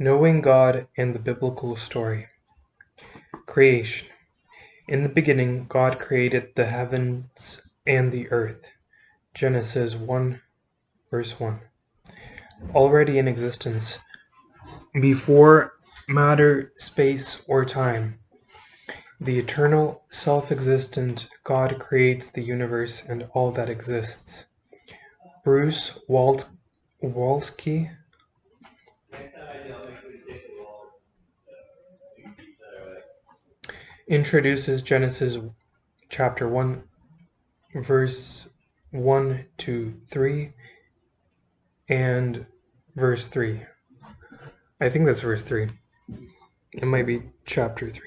Knowing God and the Biblical Story. Creation. In the beginning, God created the heavens and the earth. Genesis 1, verse 1. Already in existence, before matter, space, or time, the eternal, self-existent God creates the universe and all that exists. Bruce Walsky introduces Genesis chapter 1, verse 1 to 3, and verse 3. I think that's verse 3. It might be chapter 3.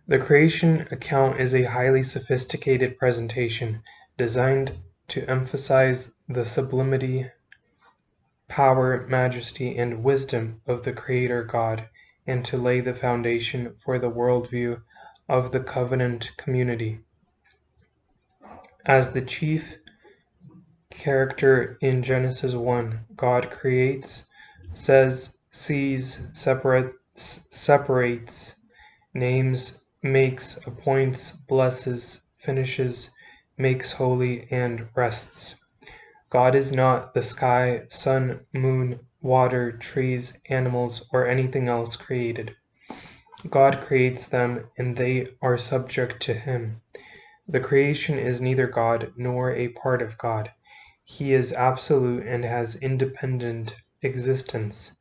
The creation account is a highly sophisticated presentation designed to emphasize the sublimity, power, majesty, and wisdom of the Creator God, and to lay the foundation for the worldview of the covenant community. As the chief character in Genesis 1, God creates, says, sees, separates, names, makes, appoints, blesses, finishes, makes holy, and rests. God is not the sky, sun, moon, water, trees, animals, or anything else created. God creates them, and they are subject to Him. The creation is neither God nor a part of God. He is absolute and has independent existence,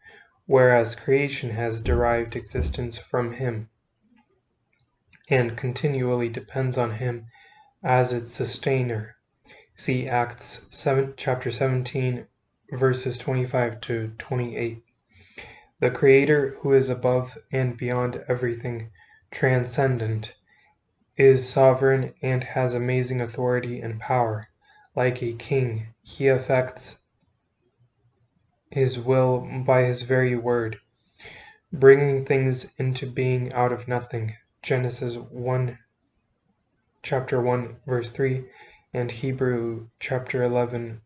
whereas creation has derived existence from Him and continually depends on Him as its sustainer. See Acts chapter 17, verses 25 to 28. The Creator, who is above and beyond everything, transcendent, is sovereign and has amazing authority and power. Like a king, He effects His will by His very word, bringing things into being out of nothing. Genesis 1, chapter 1, verse 3, and Hebrew chapter 11,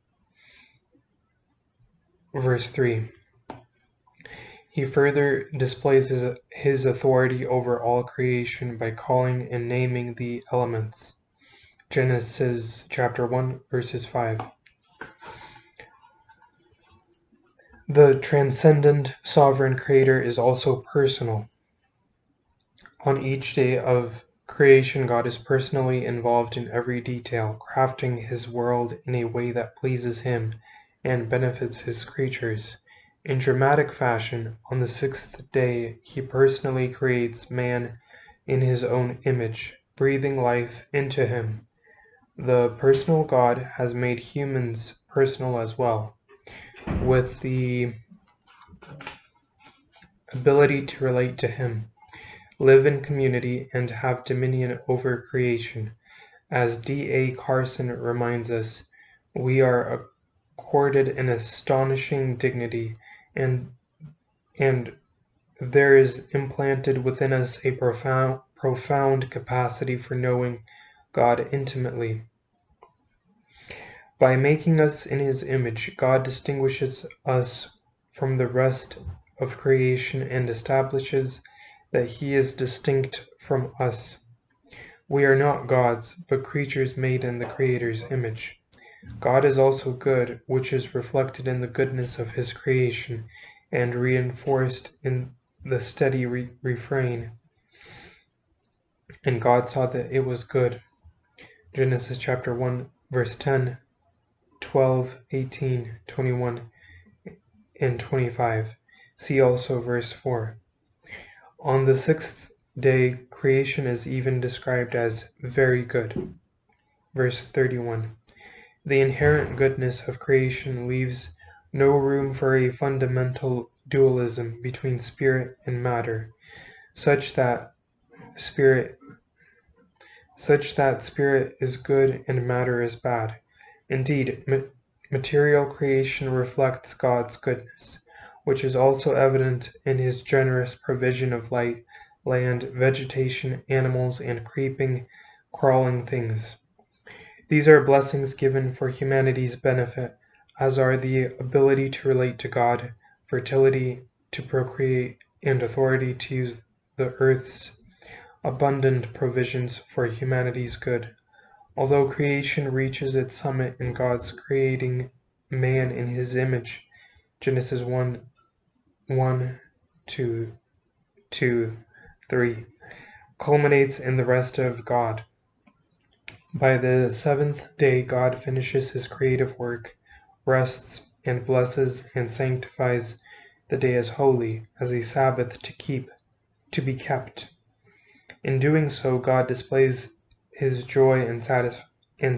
verse 3. He further displays his authority over all creation by calling and naming the elements. Genesis chapter 1, verses 5. The transcendent sovereign Creator is also personal. On each day of creation, God is personally involved in every detail, crafting His world in a way that pleases Him and benefits His creatures. In dramatic fashion, on the sixth day, He personally creates man in His own image, breathing life into him. The personal God has made humans personal as well, with the ability to relate to Him, live in community, and have dominion over creation. As D.A. Carson reminds us, we are accorded an astonishing dignity, and there is implanted within us a profound capacity for knowing God intimately. By making us in His image, God distinguishes us from the rest of creation and establishes that He is distinct from us. We are not gods, but creatures made in the Creator's image. God is also good, which is reflected in the goodness of His creation and reinforced in the steady refrain. And God saw that it was good. Genesis chapter 1, verse 10, 12, 18, 21, and 25. See also verse 4. On the sixth day, creation is even described as very good. Verse 31. The inherent goodness of creation leaves no room for a fundamental dualism between spirit and matter, such that spirit is good and matter is bad. Indeed, material creation reflects God's goodness, which is also evident in His generous provision of light, land, vegetation, animals, and creeping, crawling things. These are blessings given for humanity's benefit, as are the ability to relate to God, fertility to procreate, and authority to use the earth's abundant provisions for humanity's good. Although creation reaches its summit in God's creating man in his image, Genesis 1, 2, 3, culminates in the rest of God. By the seventh day, God finishes his creative work, rests, and blesses and sanctifies the day as holy, as a Sabbath to be kept. In doing so, God displays his joy and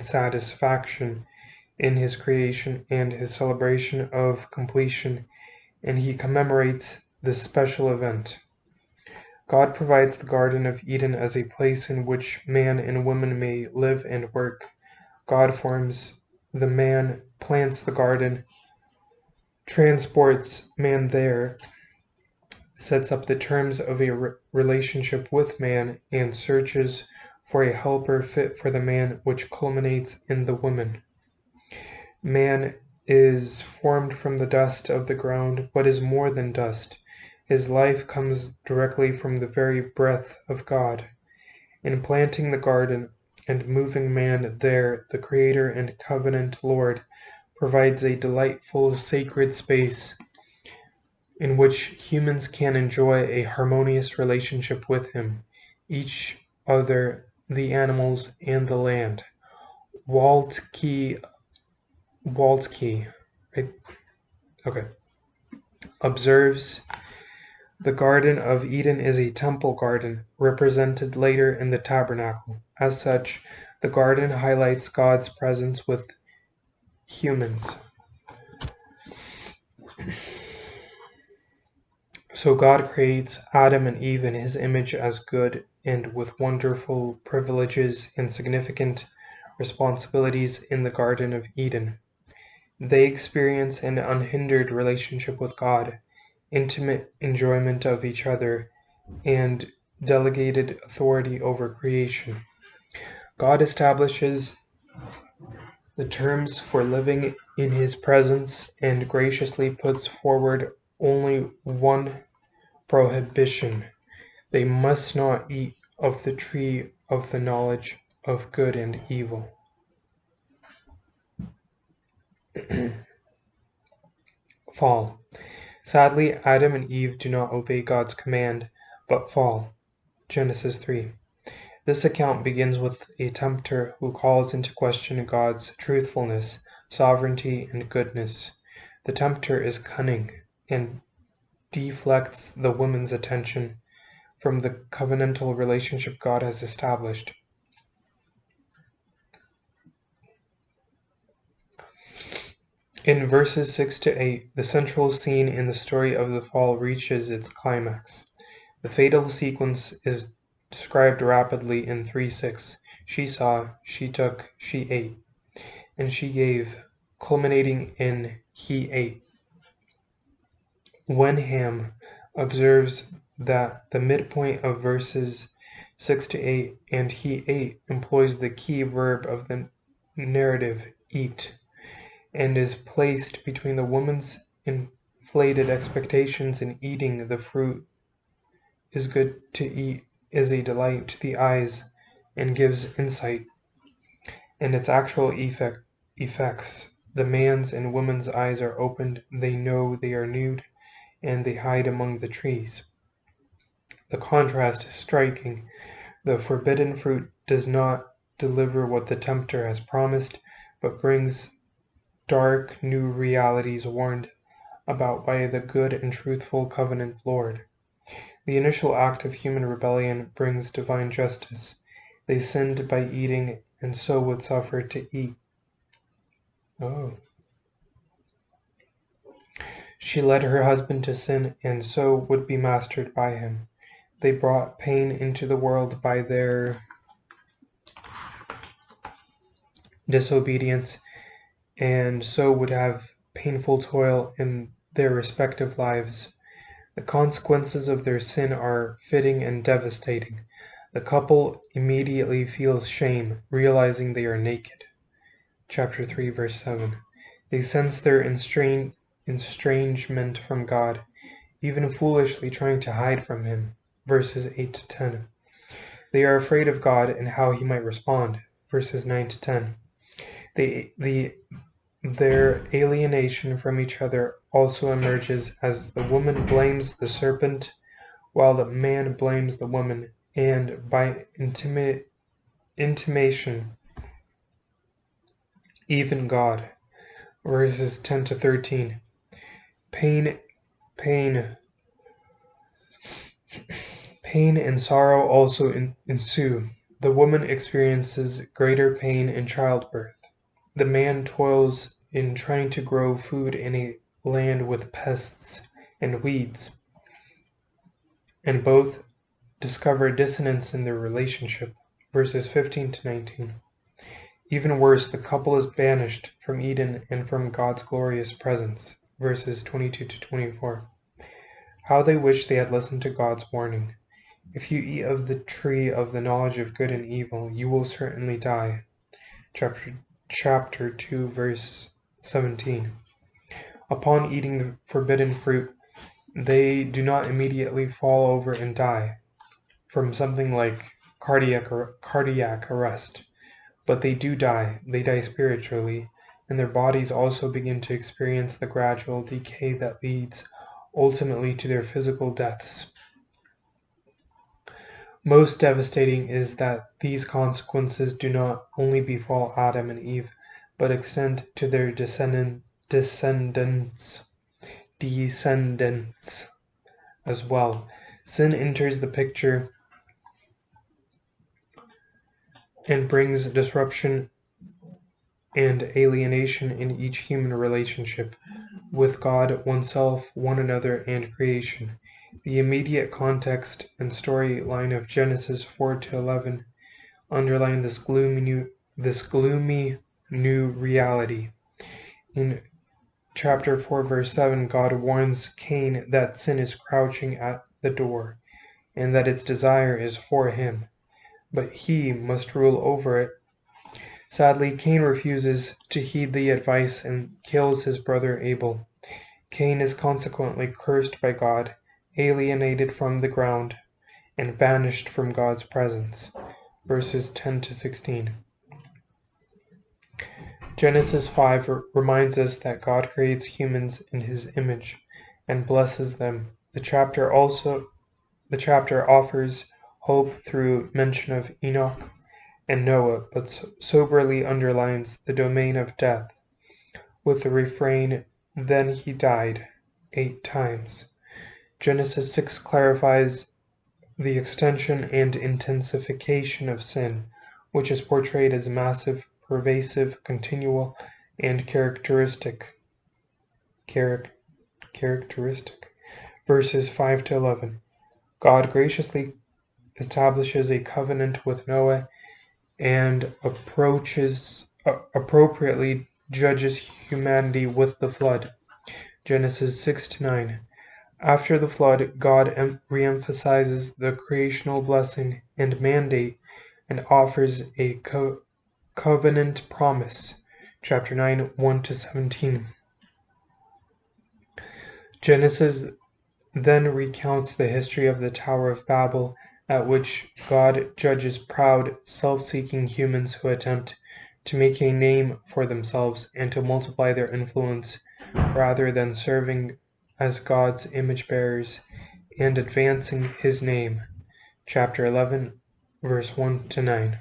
satisfaction in his creation and his celebration of completion, and he commemorates this special event. God provides the Garden of Eden as a place in which man and woman may live and work. God forms the man, plants the garden, transports man there, sets up the terms of a relationship with man, and searches for a helper fit for the man, which culminates in the woman. Man is formed from the dust of the ground, but is more than dust. His life comes directly from the very breath of God. In planting the garden and moving man there, the Creator and Covenant Lord provides a delightful, sacred space in which humans can enjoy a harmonious relationship with Him, each other, the animals, and the land. Waltke, right? Okay, observes the Garden of Eden is a temple garden, represented later in the tabernacle. As such, the garden highlights God's presence with humans. So God creates Adam and Eve in his image as good and with wonderful privileges and significant responsibilities in the Garden of Eden. They experience an unhindered relationship with God, intimate enjoyment of each other, and delegated authority over creation. God establishes the terms for living in his presence and graciously puts forward only one prohibition: they must not eat of the tree of the knowledge of good and evil. Fall. Sadly, Adam and Eve do not obey God's command, but fall. Genesis 3. This account begins with a tempter who calls into question God's truthfulness, sovereignty, and goodness. The tempter is cunning and deflects the woman's attention from the covenantal relationship God has established. In verses 6 to 8, the central scene in the story of the fall reaches its climax. The fatal sequence is described rapidly in 3:6. She saw, she took, she ate, and she gave, culminating in he ate. Wenham observes that the midpoint of verses 6 to 8 and he ate employs the key verb of the narrative, eat, and is placed between the woman's inflated expectations in eating the fruit is good to eat, is a delight to the eyes, and gives insight, and its actual effects. The man's and woman's eyes are opened, they know they are nude, and they hide among the trees. The contrast is striking. The forbidden fruit does not deliver what the tempter has promised, but brings dark new realities warned about by the good and truthful covenant Lord. The initial act of human rebellion brings divine justice. They sinned by eating, and so would suffer to eat. She led her husband to sin, and so would be mastered by him. They brought pain into the world by their disobedience, and so would have painful toil in their respective lives. The consequences of their sin are fitting and devastating. The couple immediately feels shame, realizing they are naked. Chapter 3, verse 7. They sense their estrangement from God, even foolishly trying to hide from him. Verses 8 to 10. They are afraid of God and how he might respond. Verses 9 to 10. Their alienation from each other also emerges as the woman blames the serpent, while the man blames the woman, and by intimation, even God. Verses 10 to 13. Pain and sorrow also ensue. The woman experiences greater pain in childbirth. The man toils in trying to grow food in a land with pests and weeds, and both discover dissonance in their relationship. Verses 15 to 19. Even worse, the couple is banished from Eden and from God's glorious presence. Verses 22 to 24. How they wish they had listened to God's warning. If you eat of the tree of the knowledge of good and evil, you will certainly die. Chapter 2, verse 17. Upon eating the forbidden fruit, they do not immediately fall over and die from something like cardiac arrest, but they do die. They die spiritually, and their bodies also begin to experience the gradual decay that leads ultimately to their physical deaths. Most devastating is that these consequences do not only befall Adam and Eve, but extend to their descendants as well. Sin enters the picture and brings disruption and alienation in each human relationship with God, oneself, one another, and creation. The immediate context and storyline of Genesis 4 to 11 underline this gloomy new reality. In chapter 4, verse 7, God warns Cain that sin is crouching at the door, and that its desire is for him, but he must rule over it. Sadly, Cain refuses to heed the advice and kills his brother Abel. Cain is consequently cursed by God, alienated from the ground, and banished from God's presence. Verses 10 to 16. Genesis 5 reminds us that God creates humans in his image and blesses them. The chapter offers hope through mention of Enoch and Noah, but soberly underlines the domain of death with the refrain, "Then he died," 8 times. Genesis 6 clarifies the extension and intensification of sin, which is portrayed as massive, pervasive, continual, and characteristic. Verses 5 to 11. God graciously establishes a covenant with Noah and appropriately judges humanity with the flood. Genesis 6 to 9. After the flood, God reemphasizes the creational blessing and mandate and offers a covenant promise. Chapter 9, 1 to 17. Genesis then recounts the history of the Tower of Babel, at which God judges proud, self-seeking humans who attempt to make a name for themselves and to multiply their influence rather than serving as God's image bearers and advancing his name. Chapter 11, verse 1 to 9.